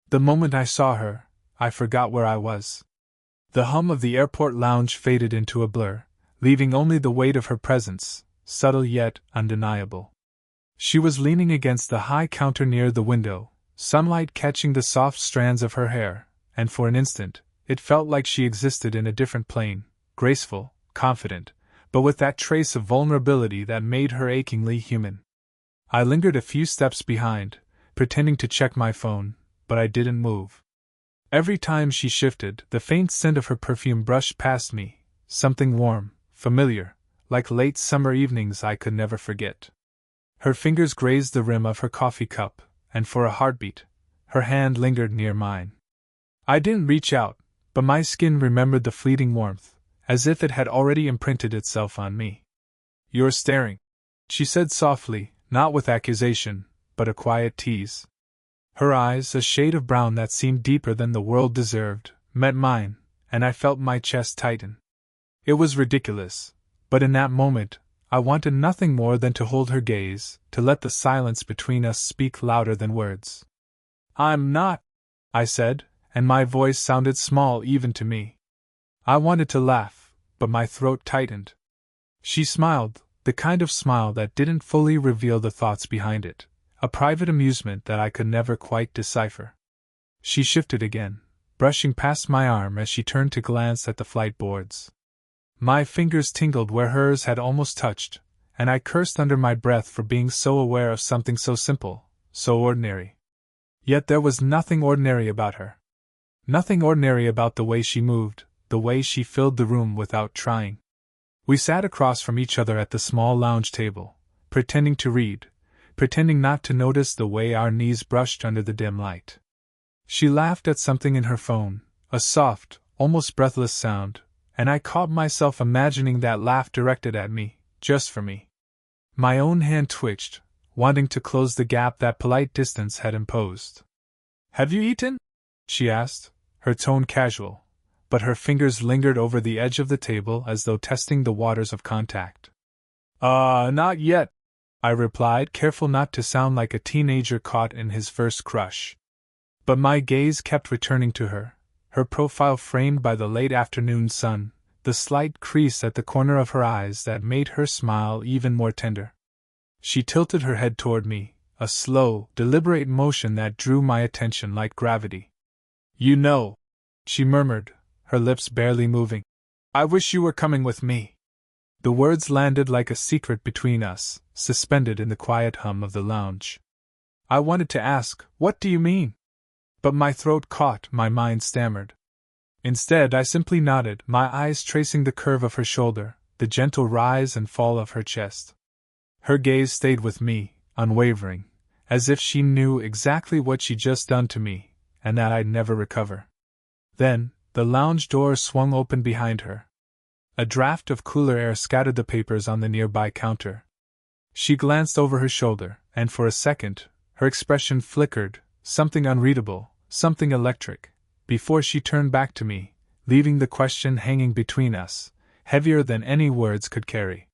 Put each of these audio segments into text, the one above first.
The moment I saw her, I forgot where I was. The hum of the airport lounge faded into a blur, leaving only the weight of her presence, subtle yet undeniable. She was leaning against the high counter near the window, sunlight catching the soft strands of her hair, and for an instant, it felt like she existed in a different plane, graceful, confident, but with that trace of vulnerability that made her achingly human. I lingered a few steps behind, pretending to check my phone, but I didn't move. Every time she shifted, the faint scent of her perfume brushed past me, something warm, familiar, like late summer evenings I could never forget. Her fingers grazed the rim of her coffee cup, and for a heartbeat, her hand lingered near mine. I didn't reach out, but my skin remembered the fleeting warmth, as if it had already imprinted itself on me. "You're staring," she said softly, not with accusation, but a quiet tease. Her eyes, a shade of brown that seemed deeper than the world deserved, met mine, and I felt my chest tighten. It was ridiculous, but in that moment, I wanted nothing more than to hold her gaze, to let the silence between us speak louder than words. "I'm not," I said, and my voice sounded small even to me. I wanted to laugh, but my throat tightened. She smiled, the kind of smile that didn't fully reveal the thoughts behind it, a private amusement that I could never quite decipher. She shifted again, brushing past my arm as she turned to glance at the flight boards. My fingers tingled where hers had almost touched, and I cursed under my breath for being so aware of something so simple, so ordinary. Yet there was nothing ordinary about her. Nothing ordinary about the way she moved, the way she filled the room without trying. We sat across from each other at the small lounge table, pretending to read, pretending not to notice the way our knees brushed under the dim light. She laughed at something in her phone, a soft, almost breathless sound, and I caught myself imagining that laugh directed at me, just for me. My own hand twitched, wanting to close the gap that polite distance had imposed. "Have you eaten?" she asked, her tone casual, but her fingers lingered over the edge of the table as though testing the waters of contact. Not yet," I replied, careful not to sound like a teenager caught in his first crush. But my gaze kept returning to her, her profile framed by the late afternoon sun, the slight crease at the corner of her eyes that made her smile even more tender. She tilted her head toward me, a slow, deliberate motion that drew my attention like gravity. "You know," she murmured, her lips barely moving, "I wish you were coming with me." The words landed like a secret between us, suspended in the quiet hum of the lounge. I wanted to ask, "What do you mean?" But my throat caught, my mind stammered. Instead, I simply nodded, my eyes tracing the curve of her shoulder, the gentle rise and fall of her chest. Her gaze stayed with me, unwavering, as if she knew exactly what she'd just done to me, and that I'd never recover. Then, the lounge door swung open behind her. A draft of cooler air scattered the papers on the nearby counter. She glanced over her shoulder, and for a second, her expression flickered, something unreadable, something electric, before she turned back to me, leaving the question hanging between us, heavier than any words could carry.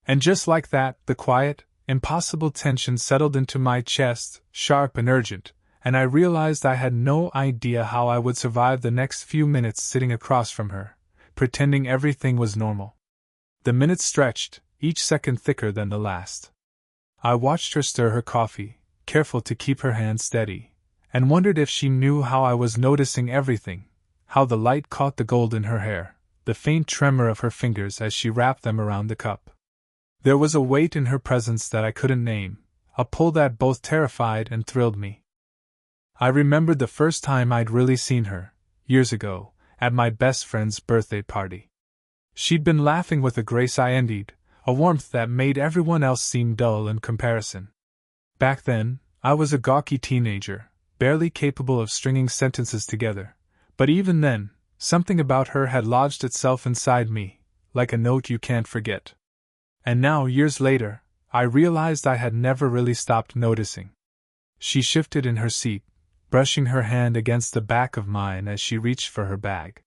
And just like that, the quiet, impossible tension settled into my chest, sharp and urgent, and I realized I had no idea how I would survive the next few minutes sitting across from her, pretending everything was normal. The minutes stretched, each second thicker than the last. I watched her stir her coffee, careful to keep her hand steady, and wondered if she knew how I was noticing everything, how the light caught the gold in her hair, the faint tremor of her fingers as she wrapped them around the cup. There was a weight in her presence that I couldn't name, a pull that both terrified and thrilled me. I remembered the first time I'd really seen her, years ago, at my best friend's birthday party. She'd been laughing with a grace I envied, a warmth that made everyone else seem dull in comparison. Back then, I was a gawky teenager, barely capable of stringing sentences together, but even then, something about her had lodged itself inside me, like a note you can't forget. And now, years later, I realized I had never really stopped noticing. She shifted in her seat, brushing her hand against the back of mine as she reached for her bag.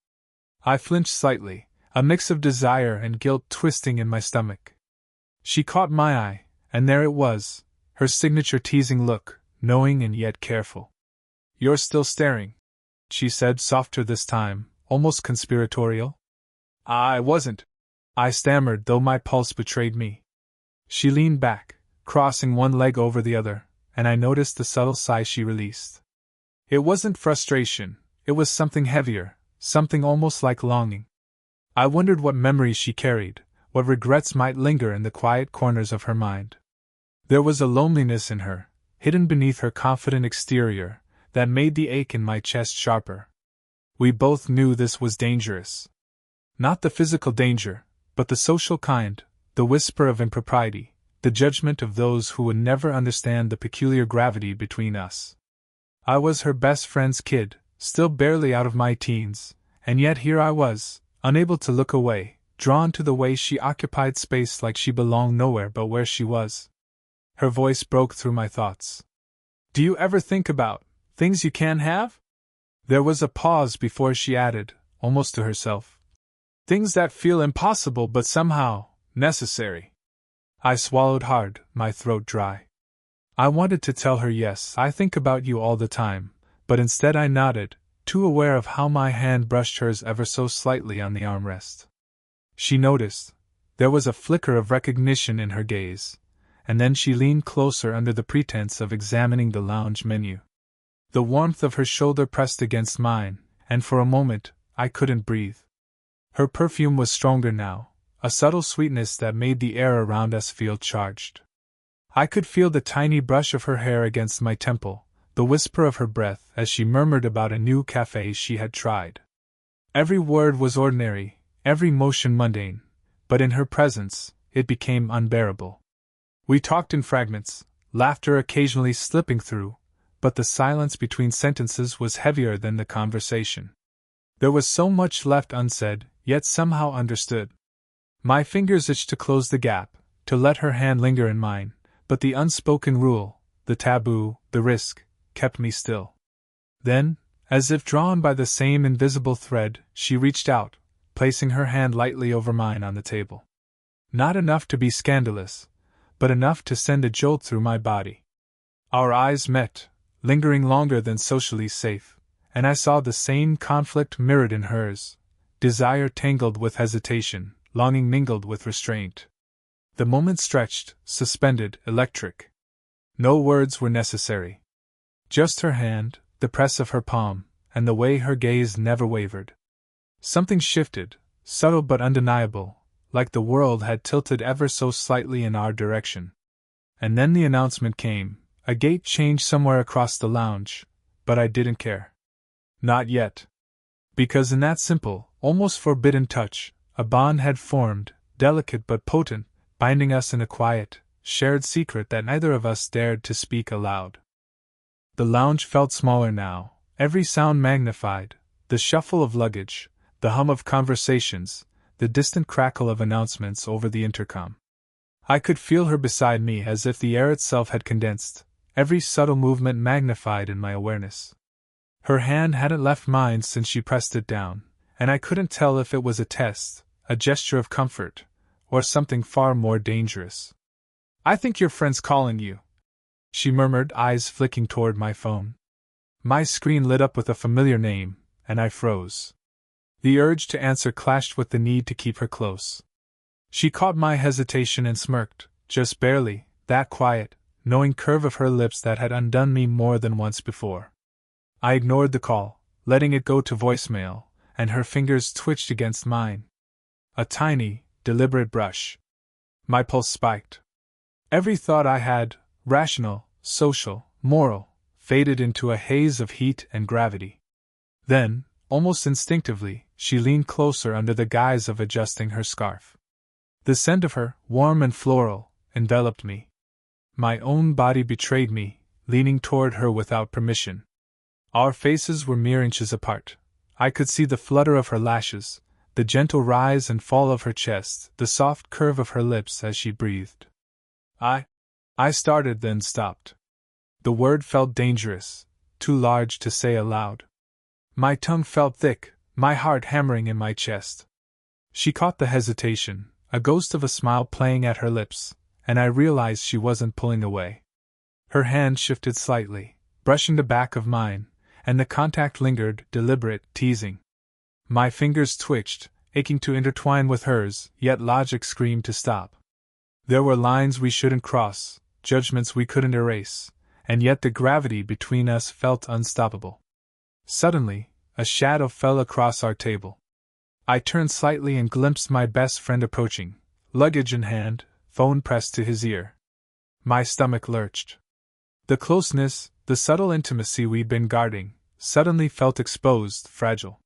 I flinched slightly, a mix of desire and guilt twisting in my stomach. She caught my eye, and there it was, her signature teasing look, knowing and yet careful. You're still staring, she said, softer this time, almost conspiratorial. I wasn't, I stammered, though my pulse betrayed me. She leaned back, crossing one leg over the other, and I noticed the subtle sigh she released. It wasn't frustration, it was something heavier, something almost like longing. I wondered what memories she carried, what regrets might linger in the quiet corners of her mind. There was a loneliness in her, hidden beneath her confident exterior, that made the ache in my chest sharper. We both knew this was dangerous. Not the physical danger, but the social kind, the whisper of impropriety, the judgment of those who would never understand the peculiar gravity between us. I was her best friend's kid, still barely out of my teens, and yet here I was, unable to look away, drawn to the way she occupied space like she belonged nowhere but where she was. Her voice broke through my thoughts. Do you ever think about things you can't have? There was a pause before she added, almost to herself. Things that feel impossible but somehow necessary. I swallowed hard, my throat dry. I wanted to tell her yes, I think about you all the time, but instead I nodded, too aware of how my hand brushed hers ever so slightly on the armrest. She noticed. There was a flicker of recognition in her gaze, and then she leaned closer under the pretense of examining the lounge menu. The warmth of her shoulder pressed against mine, and for a moment, I couldn't breathe. Her perfume was stronger now, a subtle sweetness that made the air around us feel charged. I could feel the tiny brush of her hair against my temple, the whisper of her breath as she murmured about a new cafe she had tried. Every word was ordinary, every motion mundane, but in her presence, it became unbearable. We talked in fragments, laughter occasionally slipping through, but the silence between sentences was heavier than the conversation. There was so much left unsaid, yet somehow understood. My fingers itched to close the gap, to let her hand linger in mine, but the unspoken rule, the taboo, the risk, kept me still. Then, as if drawn by the same invisible thread, she reached out, placing her hand lightly over mine on the table. Not enough to be scandalous, but enough to send a jolt through my body. Our eyes met, lingering longer than socially safe, and I saw the same conflict mirrored in hers, desire tangled with hesitation, longing mingled with restraint. The moment stretched, suspended, electric. No words were necessary. Just her hand, the press of her palm, and the way her gaze never wavered. Something shifted, subtle but undeniable, like the world had tilted ever so slightly in our direction. And then the announcement came, a gate change somewhere across the lounge, but I didn't care. Not yet. Because in that simple, almost forbidden touch, a bond had formed, delicate but potent, binding us in a quiet, shared secret that neither of us dared to speak aloud. The lounge felt smaller now, every sound magnified, the shuffle of luggage, the hum of conversations, the distant crackle of announcements over the intercom. I could feel her beside me as if the air itself had condensed, every subtle movement magnified in my awareness. Her hand hadn't left mine since she pressed it down, and I couldn't tell if it was a test, a gesture of comfort, or something far more dangerous. I think your friend's calling you, she murmured, eyes flicking toward my phone. My screen lit up with a familiar name, and I froze. The urge to answer clashed with the need to keep her close. She caught my hesitation and smirked, just barely, that quiet, knowing curve of her lips that had undone me more than once before. I ignored the call, letting it go to voicemail, and her fingers twitched against mine. A tiny, deliberate brush. My pulse spiked. Every thought I had, rational, social, moral, faded into a haze of heat and gravity. Then, almost instinctively, she leaned closer under the guise of adjusting her scarf. The scent of her, warm and floral, enveloped me. My own body betrayed me, leaning toward her without permission. Our faces were mere inches apart. I could see the flutter of her lashes, the gentle rise and fall of her chest, the soft curve of her lips as she breathed. I started, then stopped. The word felt dangerous, too large to say aloud. My tongue felt thick, my heart hammering in my chest. She caught the hesitation, a ghost of a smile playing at her lips, and I realized she wasn't pulling away. Her hand shifted slightly, brushing the back of mine, and the contact lingered, deliberate, teasing. My fingers twitched, aching to intertwine with hers, yet logic screamed to stop. There were lines we shouldn't cross, judgments we couldn't erase, and yet the gravity between us felt unstoppable. Suddenly, a shadow fell across our table. I turned slightly and glimpsed my best friend approaching, luggage in hand, phone pressed to his ear. My stomach lurched. The closeness, the subtle intimacy we'd been guarding, suddenly felt exposed, fragile.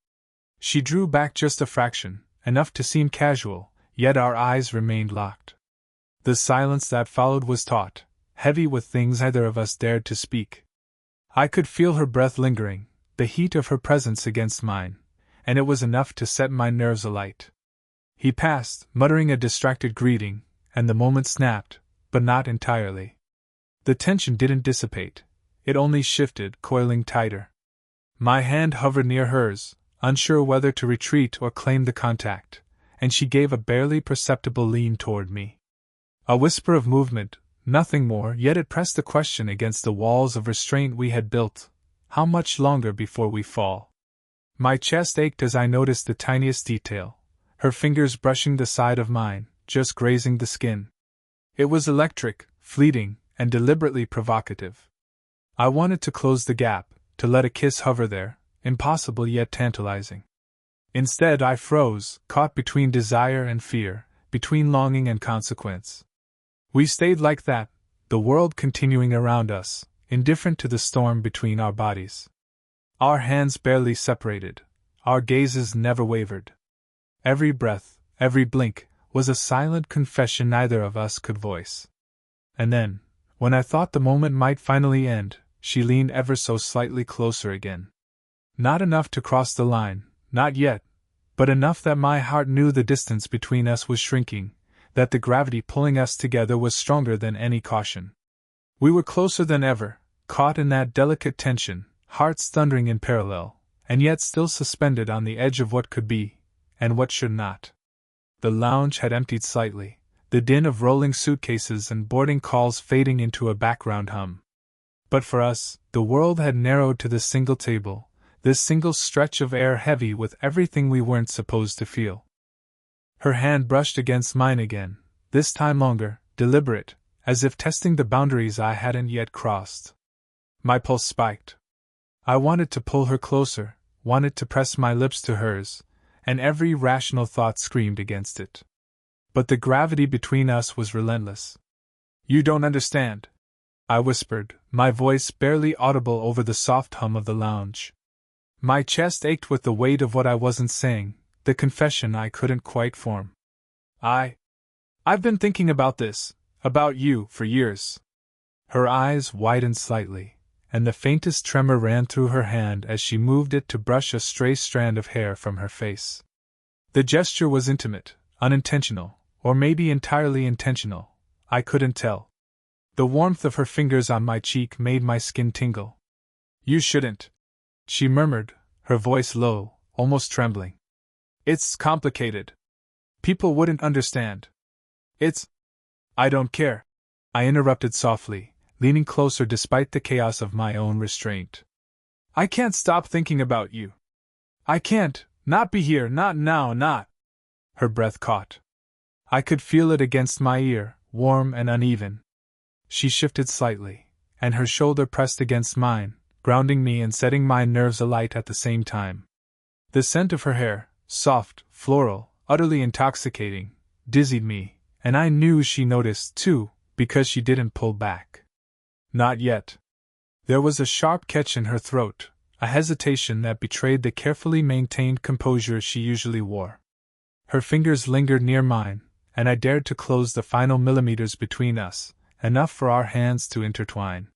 She drew back just a fraction, enough to seem casual, yet our eyes remained locked. The silence that followed was taut, heavy with things neither of us dared to speak. I could feel her breath lingering, the heat of her presence against mine, and it was enough to set my nerves alight. He passed, muttering a distracted greeting, and the moment snapped, but not entirely. The tension didn't dissipate, it only shifted, coiling tighter. My hand hovered near hers, unsure whether to retreat or claim the contact, and she gave a barely perceptible lean toward me. A whisper of movement, nothing more, yet it pressed the question against the walls of restraint we had built: how much longer before we fall? My chest ached as I noticed the tiniest detail, her fingers brushing the side of mine, just grazing the skin. It was electric, fleeting, and deliberately provocative. I wanted to close the gap, to let a kiss hover there, impossible yet tantalizing. Instead, I froze, caught between desire and fear, between longing and consequence. We stayed like that, the world continuing around us, indifferent to the storm between our bodies. Our hands barely separated, our gazes never wavered. Every breath, every blink, was a silent confession neither of us could voice. And then, when I thought the moment might finally end, she leaned ever so slightly closer again. Not enough to cross the line, not yet, but enough that my heart knew the distance between us was shrinking, that the gravity pulling us together was stronger than any caution. We were closer than ever, caught in that delicate tension, hearts thundering in parallel, and yet still suspended on the edge of what could be, and what should not. The lounge had emptied slightly, the din of rolling suitcases and boarding calls fading into a background hum. But for us, the world had narrowed to this single table, this single stretch of air heavy with everything we weren't supposed to feel. Her hand brushed against mine again, this time longer, deliberate, as if testing the boundaries I hadn't yet crossed. My pulse spiked. I wanted to pull her closer, wanted to press my lips to hers, and every rational thought screamed against it. But the gravity between us was relentless. "You don't understand," I whispered, my voice barely audible over the soft hum of the lounge. My chest ached with the weight of what I wasn't saying, the confession I couldn't quite form. I've been thinking about this, about you, for years." Her eyes widened slightly, and the faintest tremor ran through her hand as she moved it to brush a stray strand of hair from her face. The gesture was intimate, unintentional, or maybe entirely intentional, I couldn't tell. The warmth of her fingers on my cheek made my skin tingle. "You shouldn't," she murmured, her voice low, almost trembling. "It's complicated. People wouldn't understand. I don't care," I interrupted softly, leaning closer despite the chaos of my own restraint. "I can't stop thinking about you. I can't, not be here, not now, not." Her breath caught. I could feel it against my ear, warm and uneven. She shifted slightly, and her shoulder pressed against mine, grounding me and setting my nerves alight at the same time. The scent of her hair, soft, floral, utterly intoxicating, dizzied me, and I knew she noticed, too, because she didn't pull back. Not yet. There was a sharp catch in her throat, a hesitation that betrayed the carefully maintained composure she usually wore. Her fingers lingered near mine, and I dared to close the final millimeters between us, enough for our hands to intertwine.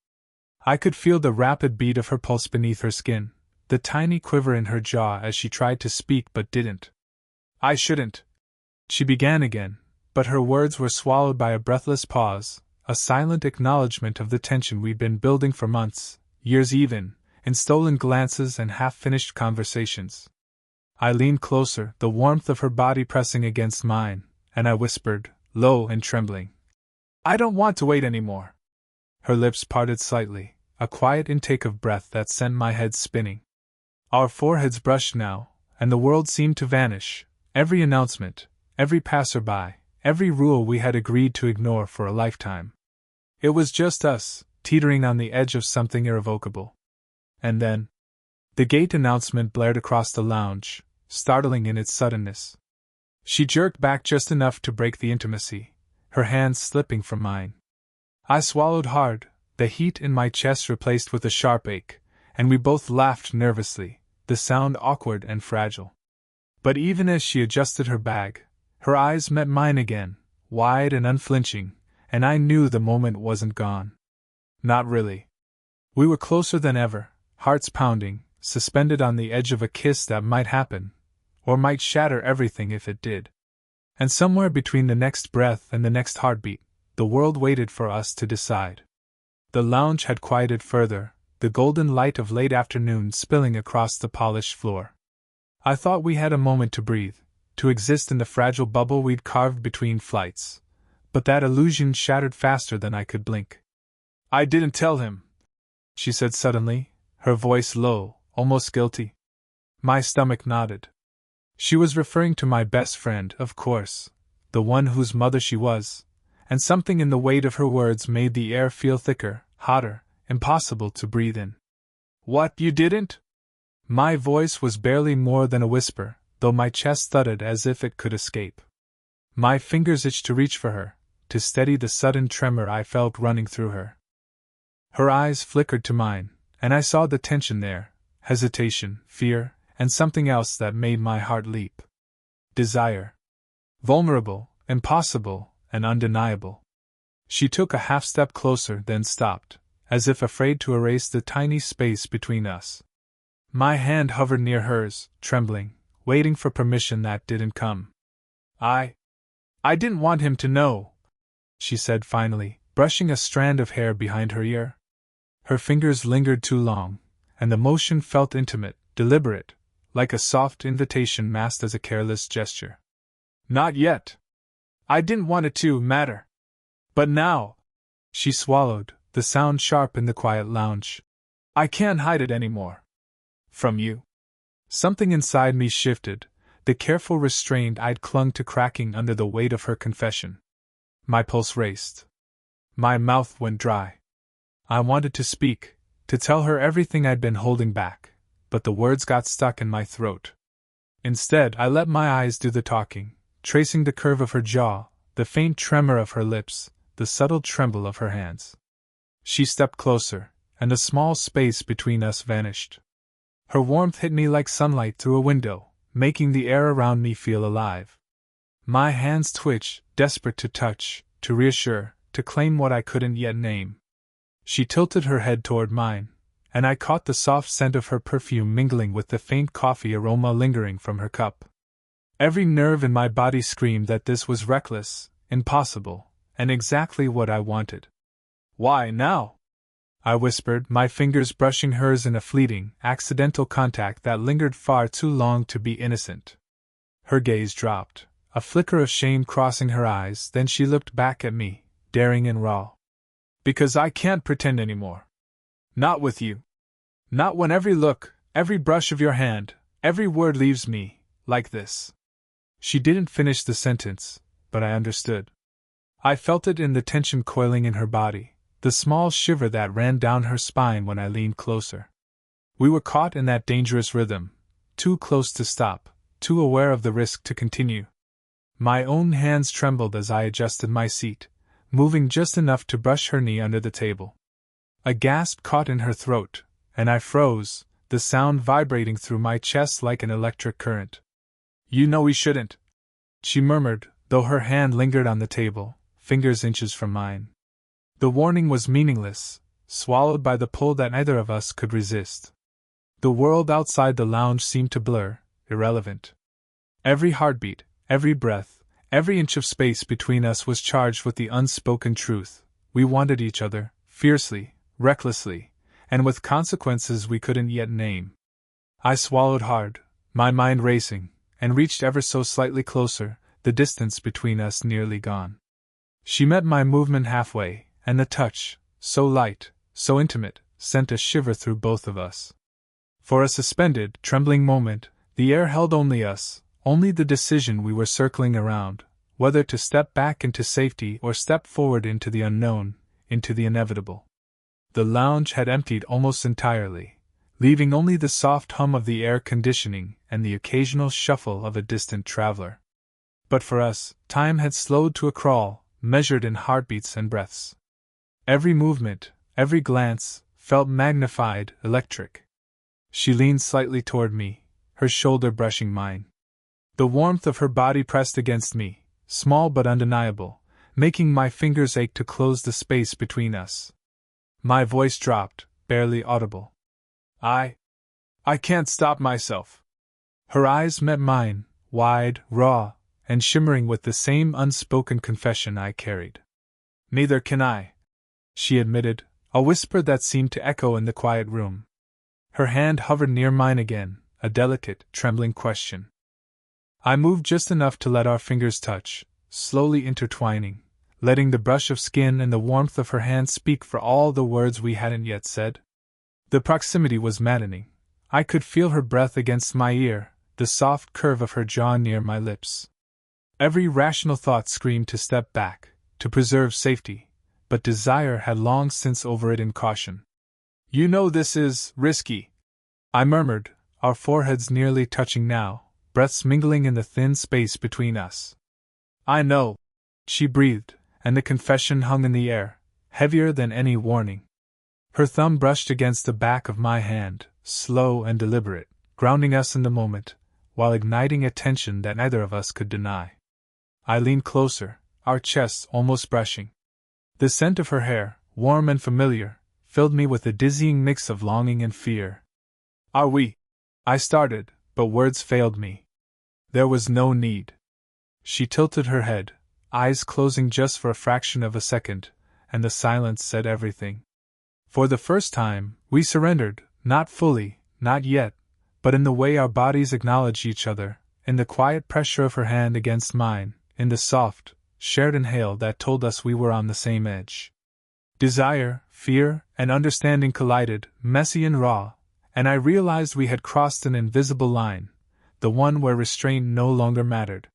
I could feel the rapid beat of her pulse beneath her skin, the tiny quiver in her jaw as she tried to speak but didn't. "I shouldn't," she began again, but her words were swallowed by a breathless pause, a silent acknowledgement of the tension we'd been building for months, years even, in stolen glances and half-finished conversations. I leaned closer, the warmth of her body pressing against mine, and I whispered, low and trembling, "I don't want to wait any more." Her lips parted slightly, a quiet intake of breath that sent my head spinning. Our foreheads brushed now, and the world seemed to vanish, every announcement, every passerby, every rule we had agreed to ignore for a lifetime. It was just us, teetering on the edge of something irrevocable. And then, the gate announcement blared across the lounge, startling in its suddenness. She jerked back just enough to break the intimacy, her hands slipping from mine. I swallowed hard, the heat in my chest replaced with a sharp ache, and we both laughed nervously, the sound awkward and fragile. But even as she adjusted her bag, her eyes met mine again, wide and unflinching, and I knew the moment wasn't gone. Not really. We were closer than ever, hearts pounding, suspended on the edge of a kiss that might happen, or might shatter everything if it did. And somewhere between the next breath and the next heartbeat, the world waited for us to decide. The lounge had quieted further, the golden light of late afternoon spilling across the polished floor. I thought we had a moment to breathe, to exist in the fragile bubble we'd carved between flights, but that illusion shattered faster than I could blink. "I didn't tell him," she said suddenly, her voice low, almost guilty. My stomach nodded. She was referring to my best friend, of course, the one whose mother she was, and something in the weight of her words made the air feel thicker, hotter, impossible to breathe in. "What, you didn't?" My voice was barely more than a whisper, though my chest thudded as if it could escape. My fingers itched to reach for her, to steady the sudden tremor I felt running through her. Her eyes flickered to mine, and I saw the tension there, hesitation, fear, and something else that made my heart leap. Desire. Vulnerable, impossible, and undeniable. She took a half-step closer, then stopped, as if afraid to erase the tiny space between us. My hand hovered near hers, trembling, waiting for permission that didn't come. I didn't want him to know," she said finally, brushing a strand of hair behind her ear. Her fingers lingered too long, and the motion felt intimate, deliberate, like a soft invitation masked as a careless gesture. "Not yet. I didn't want it to matter. But now," she swallowed, the sound sharp in the quiet lounge, "I can't hide it anymore. From you." Something inside me shifted, the careful restraint I'd clung to cracking under the weight of her confession. My pulse raced. My mouth went dry. I wanted to speak, to tell her everything I'd been holding back, but the words got stuck in my throat. Instead, I let my eyes do the talking, tracing the curve of her jaw, the faint tremor of her lips, the subtle tremble of her hands. She stepped closer, and the small space between us vanished. Her warmth hit me like sunlight through a window, making the air around me feel alive. My hands twitched, desperate to touch, to reassure, to claim what I couldn't yet name. She tilted her head toward mine, and I caught the soft scent of her perfume mingling with the faint coffee aroma lingering from her cup. Every nerve in my body screamed that this was reckless, impossible, and exactly what I wanted. "Why now?" I whispered, my fingers brushing hers in a fleeting, accidental contact that lingered far too long to be innocent. Her gaze dropped, a flicker of shame crossing her eyes, then she looked back at me, daring and raw. "Because I can't pretend anymore. Not with you. Not when every look, every brush of your hand, every word leaves me, like this." She didn't finish the sentence, but I understood. I felt it in the tension coiling in her body, the small shiver that ran down her spine when I leaned closer. We were caught in that dangerous rhythm, too close to stop, too aware of the risk to continue. My own hands trembled as I adjusted my seat, moving just enough to brush her knee under the table. A gasp caught in her throat, and I froze, the sound vibrating through my chest like an electric current. "You know we shouldn't," she murmured, though her hand lingered on the table, fingers inches from mine. The warning was meaningless, swallowed by the pull that neither of us could resist. The world outside the lounge seemed to blur, irrelevant. Every heartbeat, every breath, every inch of space between us was charged with the unspoken truth. We wanted each other, fiercely, recklessly, and with consequences we couldn't yet name. I swallowed hard, my mind racing, and reached ever so slightly closer, the distance between us nearly gone. She met my movement halfway, and the touch, so light, so intimate, sent a shiver through both of us. For a suspended, trembling moment, the air held only us, only the decision we were circling around, whether to step back into safety or step forward into the unknown, into the inevitable. The lounge had emptied almost entirely, leaving only the soft hum of the air conditioning and the occasional shuffle of a distant traveler. But for us, time had slowed to a crawl, measured in heartbeats and breaths. Every movement, every glance, felt magnified, electric. She leaned slightly toward me, her shoulder brushing mine. The warmth of her body pressed against me, small but undeniable, making my fingers ache to close the space between us. My voice dropped, barely audible. I can't stop myself. Her eyes met mine, wide, raw, and shimmering with the same unspoken confession I carried. Neither can I, she admitted, a whisper that seemed to echo in the quiet room. Her hand hovered near mine again, a delicate, trembling question. I moved just enough to let our fingers touch, slowly intertwining, letting the brush of skin and the warmth of her hand speak for all the words we hadn't yet said. The proximity was maddening. I could feel her breath against my ear, the soft curve of her jaw near my lips. Every rational thought screamed to step back, to preserve safety, but desire had long since overridden caution. "You know this is risky," I murmured, our foreheads nearly touching now, breaths mingling in the thin space between us. "I know," she breathed, and the confession hung in the air, heavier than any warning. Her thumb brushed against the back of my hand, slow and deliberate, grounding us in the moment, while igniting a tension that neither of us could deny. I leaned closer, our chests almost brushing. The scent of her hair, warm and familiar, filled me with a dizzying mix of longing and fear. "Are we?" I started, but words failed me. There was no need. She tilted her head, eyes closing just for a fraction of a second, and the silence said everything. For the first time, we surrendered, not fully, not yet, but in the way our bodies acknowledged each other, in the quiet pressure of her hand against mine, in the soft, shared inhale that told us we were on the same edge. Desire, fear, and understanding collided, messy and raw, and I realized we had crossed an invisible line, the one where restraint no longer mattered.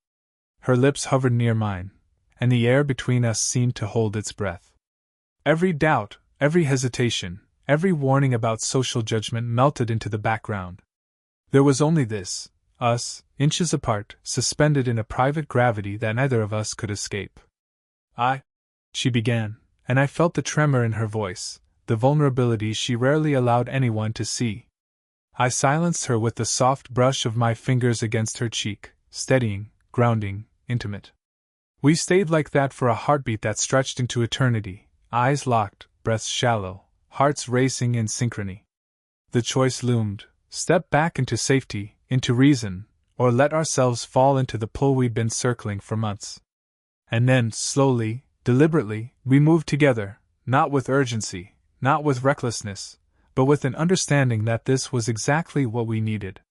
Her lips hovered near mine, and the air between us seemed to hold its breath. Every doubt, every hesitation, every warning about social judgment melted into the background. There was only this, us, inches apart, suspended in a private gravity that neither of us could escape. She began, and I felt the tremor in her voice, the vulnerability she rarely allowed anyone to see. I silenced her with the soft brush of my fingers against her cheek, steadying, grounding, intimate. We stayed like that for a heartbeat that stretched into eternity, eyes locked, breaths shallow, hearts racing in synchrony. The choice loomed: step back into safety, into reason, or let ourselves fall into the pull we'd been circling for months. And then, slowly, deliberately, we moved together, not with urgency, not with recklessness, but with an understanding that this was exactly what we needed.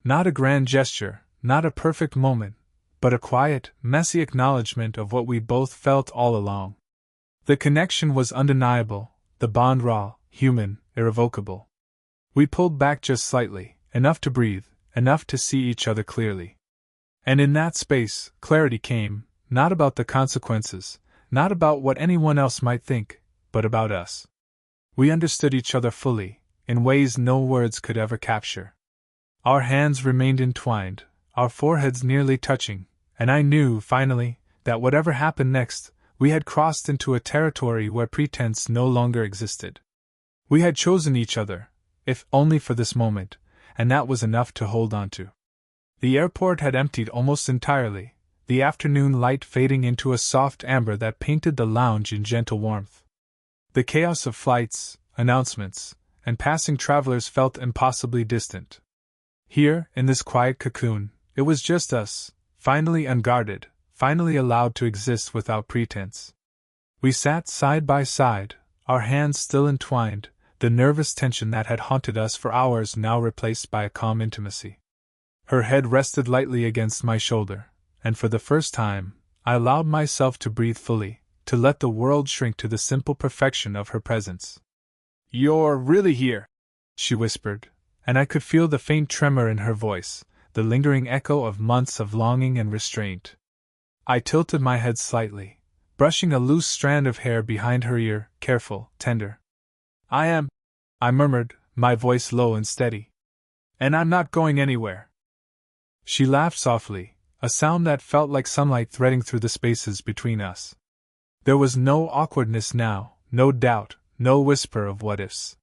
Not a grand gesture, not a perfect moment, but a quiet, messy acknowledgement of what we both felt all along. The connection was undeniable, the bond raw, human, irrevocable. We pulled back just slightly, enough to breathe, enough to see each other clearly. And in that space, clarity came, not about the consequences, not about what anyone else might think, but about us. We understood each other fully, in ways no words could ever capture. Our hands remained entwined, our foreheads nearly touching, and I knew, finally, that whatever happened next, we had crossed into a territory where pretense no longer existed. We had chosen each other, if only for this moment, and that was enough to hold on to. The airport had emptied almost entirely, the afternoon light fading into a soft amber that painted the lounge in gentle warmth. The chaos of flights, announcements, and passing travelers felt impossibly distant. Here, in this quiet cocoon, it was just us, finally unguarded, finally allowed to exist without pretense. We sat side by side, our hands still entwined, the nervous tension that had haunted us for hours now replaced by a calm intimacy. Her head rested lightly against my shoulder, and for the first time, I allowed myself to breathe fully, to let the world shrink to the simple perfection of her presence. You're really here, she whispered, and I could feel the faint tremor in her voice, the lingering echo of months of longing and restraint. I tilted my head slightly, brushing a loose strand of hair behind her ear, careful, tender. I murmured, my voice low and steady. And I'm not going anywhere. She laughed softly, a sound that felt like sunlight threading through the spaces between us. There was no awkwardness now, no doubt, no whisper of what-ifs.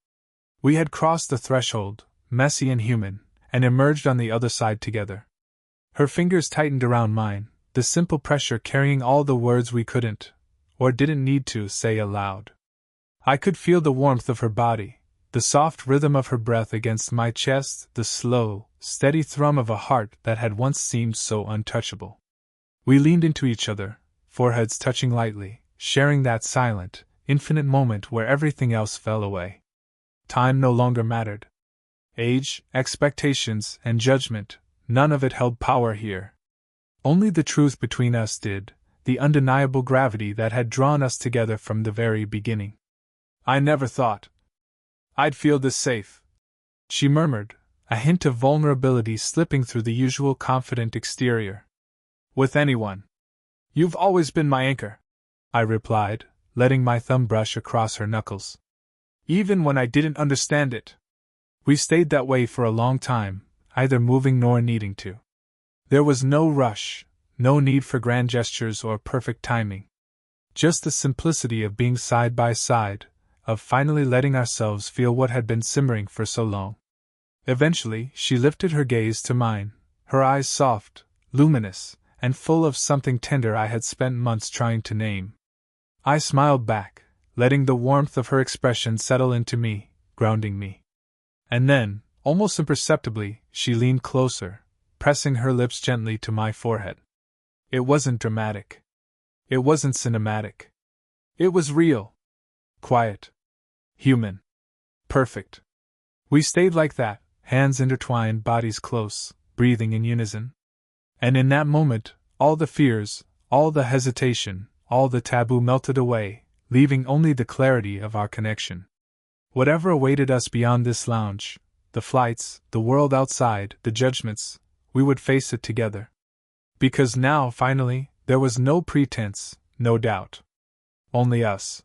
We had crossed the threshold, messy and human, and emerged on the other side together. Her fingers tightened around mine, the simple pressure carrying all the words we couldn't, or didn't need to, say aloud. I could feel the warmth of her body, the soft rhythm of her breath against my chest, the slow, steady thrum of a heart that had once seemed so untouchable. We leaned into each other, foreheads touching lightly, sharing that silent, infinite moment where everything else fell away. Time no longer mattered. Age, expectations, and judgment, none of it held power here. Only the truth between us did, the undeniable gravity that had drawn us together from the very beginning. I never thought I'd feel this safe, she murmured, a hint of vulnerability slipping through the usual confident exterior. With anyone. You've always been my anchor, I replied, letting my thumb brush across her knuckles. Even when I didn't understand it. We stayed that way for a long time, either moving nor needing to. There was no rush, no need for grand gestures or perfect timing. Just the simplicity of being side by side, of finally letting ourselves feel what had been simmering for so long. Eventually, she lifted her gaze to mine, her eyes soft, luminous, and full of something tender I had spent months trying to name. I smiled back, letting the warmth of her expression settle into me, grounding me. And then, almost imperceptibly, she leaned closer, pressing her lips gently to my forehead. It wasn't dramatic. It wasn't cinematic. It was real. Quiet. Human. Perfect. We stayed like that, hands intertwined, bodies close, breathing in unison. And in that moment, all the fears, all the hesitation, all the taboo melted away, leaving only the clarity of our connection. Whatever awaited us beyond this lounge, the flights, the world outside, the judgments, we would face it together. Because now, finally, there was no pretense, no doubt. Only us.